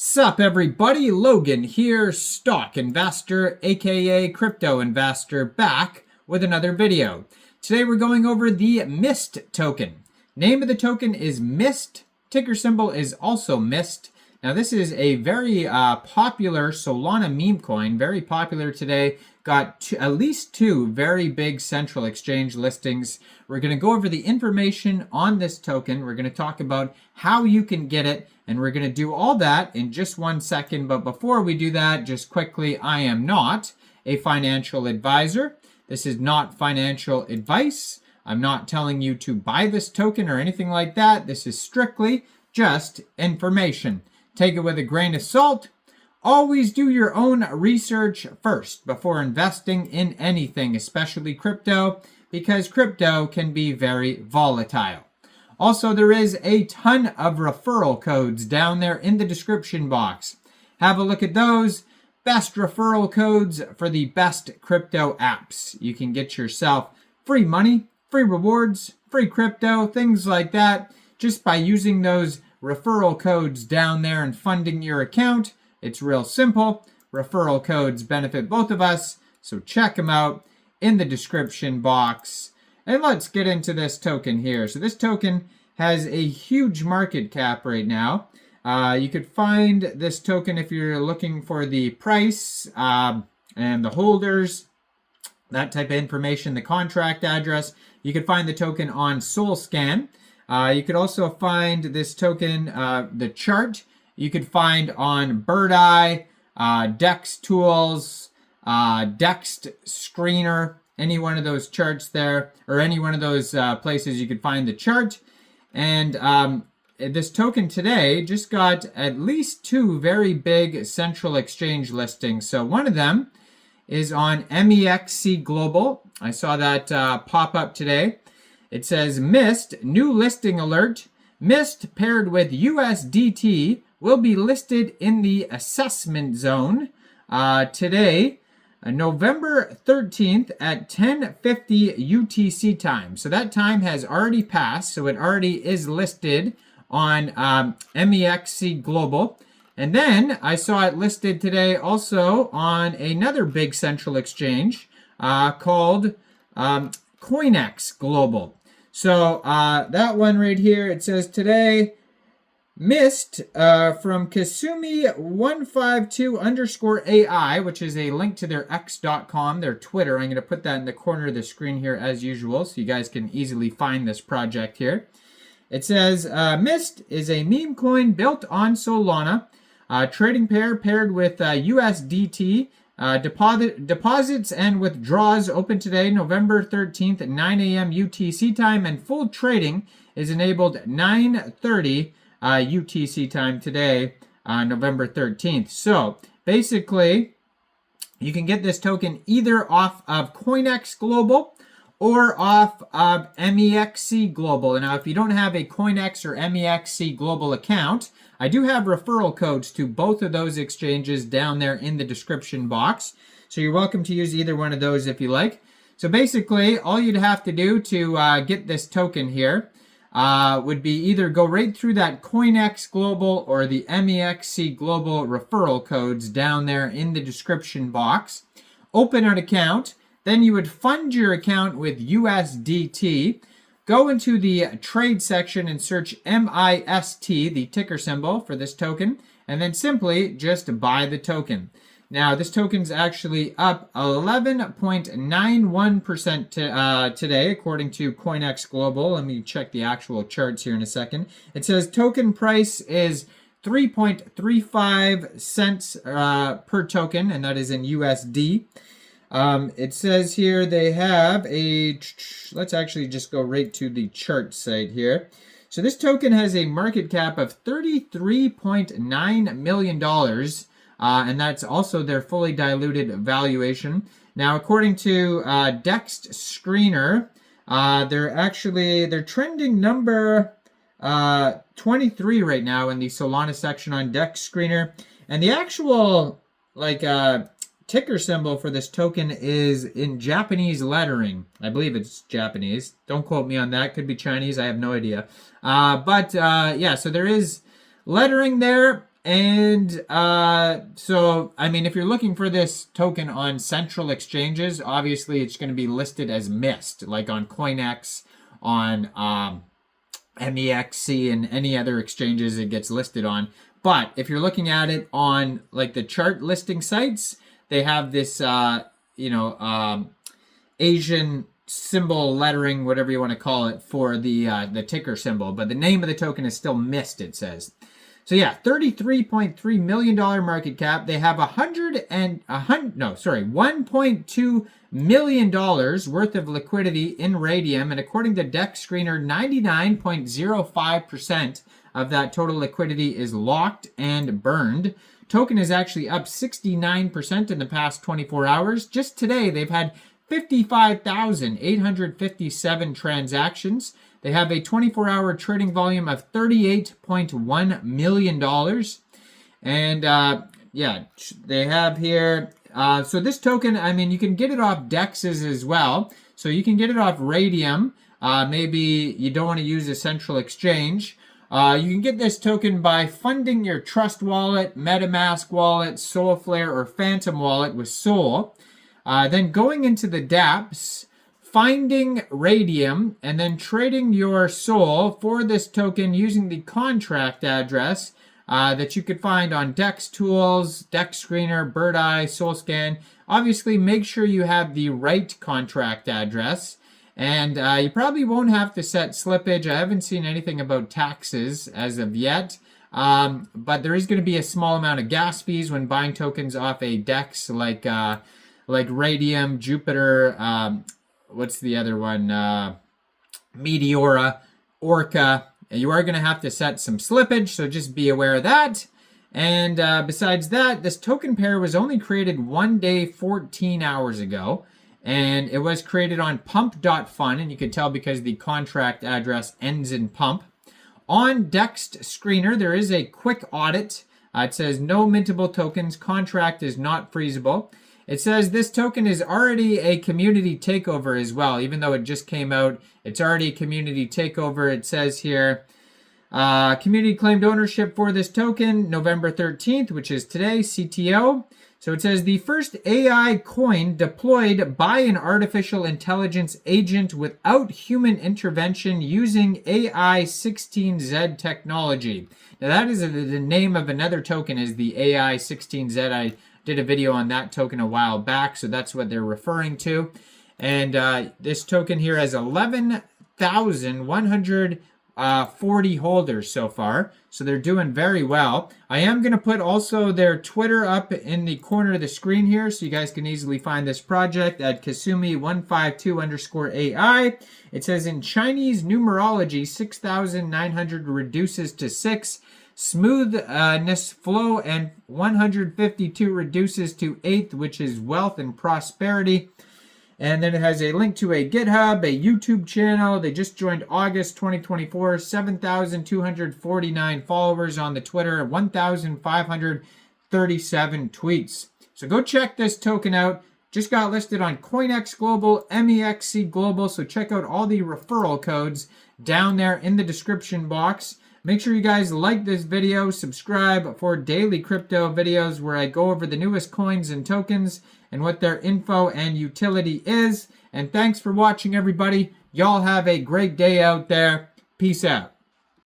Sup everybody, Logan here, stock investor, aka crypto investor, back with another video. Today we're going over the MIST token. Name of the token is MIST, ticker symbol is also MIST. Now this is a very popular Solana meme coin, very popular today. Got at least two very big central exchange listings. We're going to go over the information on this token. We're going to talk about how you can get it, and we're going to do all that in just 1 second. But before we do that, just quickly, I am not a financial advisor. This is not financial advice. I'm not telling you to buy this token or anything like that. This is strictly just information. Take it with a grain of salt. Always do your own research first before investing in anything, especially crypto, because crypto can be very volatile. Also, there is a ton of referral codes down there in the description box. Have a look at those. Best referral codes for the best crypto apps. You can get yourself free money, free rewards, free crypto, things like that, just by using those referral codes down there and funding your account. It's real simple. Referral codes benefit both of us, so check them out in the description box. And let's get into this token here. So this token has a huge market cap right now. You could find this token if you're looking for the price and the holders, that type of information, the contract address. You could find the token on SolScan. You could also find this token, the chart. You could find on Bird Eye, Dex Tools, Dex Screener, any one of those charts there, or any one of those places you could find the chart. And this token today just got at least two very big central exchange listings. So one of them is on Mexc Global. I saw that pop up today. It says MIST, new listing alert. MIST paired with USDT will be listed in the assessment zone today, November 13th at 10:50 UTC time. So that time has already passed, so it already is listed on Mexc Global. And then I saw it listed today also on another big central exchange called Coinex Global. So that one right here, it says today, MIST from Kasumi 152_AI, which is a link to their x.com, their Twitter. I'm going to put that in the corner of the screen here as usual, so you guys can easily find this project here. It says, MIST is a meme coin built on Solana, trading pair paired with USDT. Deposits and withdrawals open today, November 13th at 9 a.m. UTC time, and full trading is enabled at 9:30 UTC time today, November 13th. So basically, you can get this token either off of Coinex Global or off of Mexc Global. And now, if you don't have a Coinex or Mexc Global account, I do have referral codes to both of those exchanges down there in the description box. So you're welcome to use either one of those if you like. So basically, all you'd have to do to get this token here would be either go right through that Coinex Global or the Mexc Global referral codes down there in the description box. Open an account. Then you would fund your account with USDT. Go into the trade section and search MIST, the ticker symbol for this token, and then simply just buy the token. Now, this token's actually up 11.91% today, according to Coinex Global. Let me check the actual charts here in a second. It says token price is 3.35 cents per token, and that is in USD. It says here they have a, let's actually just go right to the chart site here. So this token has a market cap of $33.9 million, and that's also their fully diluted valuation. Now, according to Dex Screener, they're trending number 23 right now in the Solana section on Dex Screener, and the actual ticker symbol for this token is in Japanese lettering. I believe it's Japanese. Don't quote me on that. Could be Chinese. I have no idea. Yeah, so there is lettering there. And so, I mean, if you're looking for this token on central exchanges, obviously it's going to be listed as MIST, like on Coinex, on Mexc, and any other exchanges it gets listed on. But if you're looking at it on like the chart listing sites, they have this, Asian symbol lettering, whatever you want to call it, for the ticker symbol. But the name of the token is still MIST, it says. So yeah, $33.3 million market cap. They have $1.2 million worth of liquidity in Raydium, and according to Dex Screener, 99.05% of that total liquidity is locked and burned. Token is actually up 69% in the past 24 hours. Just today, they've had 55,857 transactions. They have a 24-hour trading volume of $38.1 million. And yeah, they have here, so this token, I mean, you can get it off DEXs as well. So you can get it off Raydium. Maybe you don't want to use a central exchange. You can get this token by funding your Trust Wallet, MetaMask Wallet, Solflare, or Phantom Wallet with Sol. Then going into the dApps, finding Raydium, and then trading your Sol for this token using the contract address that you could find on Dex Tools, Dex Screener, Birdeye, SolScan. Obviously, make sure you have the right contract address. And you probably won't have to set slippage. I haven't seen anything about taxes as of yet. But there is going to be a small amount of gas fees when buying tokens off a DEX like Raydium, Jupiter, what's the other one? Meteora, Orca. You are going to have to set some slippage, so just be aware of that. And besides that, this token pair was only created 1 day, 14 hours ago. And it was created on pump.fun, and you can tell because the contract address ends in pump. On Dex Screener, there is a quick audit. It says no mintable tokens, contract is not freezable. It says this token is already a community takeover as well, even though it just came out. It's already a community takeover. It says here, community claimed ownership for this token, November 13th, which is today, CTO. So it says the first AI coin deployed by an artificial intelligence agent without human intervention using AI16Z technology. Now that is the name of another token, is the AI16Z. I did a video on that token a while back, so that's what they're referring to. And this token here has 11,140 holders so far, so they're doing very well. I am going to put also their Twitter up in the corner of the screen here, so you guys can easily find this project at Kasumi152_AI. It says in Chinese numerology, 6,900 reduces to 6. Smoothness flow, and 152 reduces to 8th, which is wealth and prosperity. And then it has a link to a GitHub, a YouTube channel. They just joined August 2024, 7,249 followers on the Twitter, 1,537 tweets. So go check this token out. Just got listed on Coinex Global, Mexc Global, so check out all the referral codes down there in the description box. Make sure you guys like this video, subscribe for daily crypto videos where I go over the newest coins and tokens and what their info and utility is. And thanks for watching, everybody. Y'all have a great day out there. Peace out.